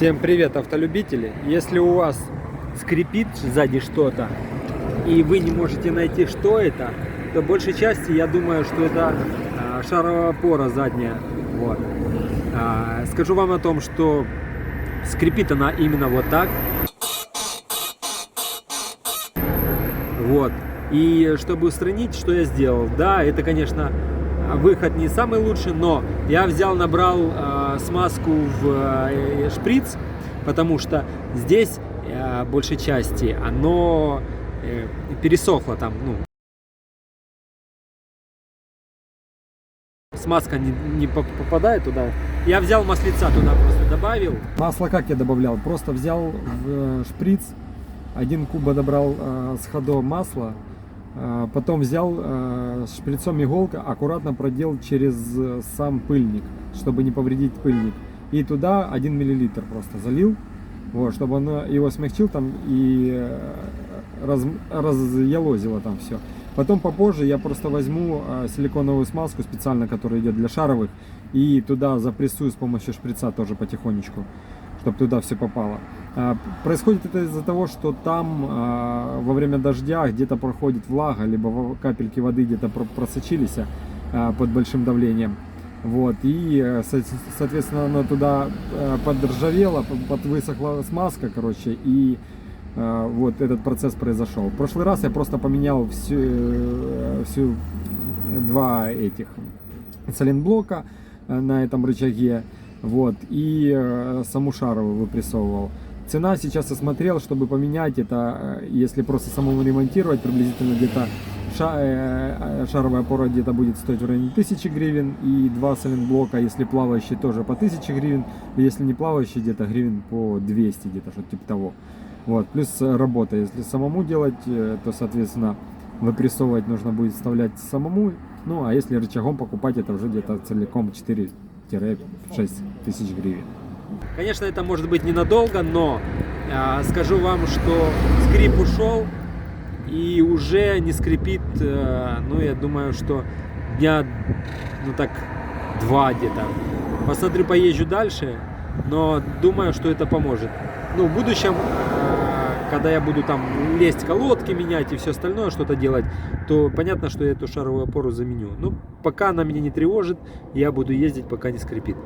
Всем привет, автолюбители! Если у вас скрипит сзади что-то и вы не можете найти, что это, то большей части я думаю, что это шаровая опора задняя. Вот. Скажу вам о том, что скрипит она именно вот так. Вот. И чтобы устранить, что я сделал? Да, это, конечно, выход не самый лучший, но я взял, набрал смазку в шприц, потому что здесь большей части оно пересохло там, смазка не попадает туда. Я взял маслица туда, просто добавил. Масло как я добавлял? Просто взял в шприц, 1 куб добрал с ходом масла, потом взял шприцом иголка, аккуратно продел через сам пыльник, чтобы не повредить пыльник. И туда 1 миллилитр просто залил, вот, чтобы он его смягчил там и разъелозило там все. Потом попозже я просто возьму силиконовую смазку специально, которая идет для шаровых, и туда запрессую с помощью шприца тоже потихонечку, чтобы туда все попало. Происходит это из-за того, что там во время дождя где-то проходит влага, либо капельки воды где-то просочились под большим давлением. Вот, и, соответственно, она туда подржавела, подвысохла смазка, короче, и вот этот процесс произошел. В прошлый раз я просто поменял всю два этих сайлентблока на этом рычаге, вот, и саму шаровую выпрессовывал. Цена сейчас я смотрел, чтобы поменять это, если просто самому ремонтировать, приблизительно где-то шаровая опора где-то будет стоить в районе 1000 гривен, и 2 сайлентблока, если плавающие, тоже по 1000 гривен, если не плавающие, где-то гривен по 200, где-то что-то типа того. Вот, плюс работа, если самому делать, то, соответственно, выпрессовывать нужно будет вставлять самому, ну, а если рычагом покупать, это уже где-то целиком 4-6 тысяч гривен. Конечно, это может быть ненадолго, но скажу вам, что скрип ушел и уже не скрипит, ну, я думаю, что дня, ну, так, 2 где-то. Посмотрю, поезжу дальше, но думаю, что это поможет. Ну, в будущем, когда я буду там лезть, колодки менять и все остальное, что-то делать, то понятно, что я эту шаровую опору заменю. Ну, пока она меня не тревожит, я буду ездить, пока не скрипит.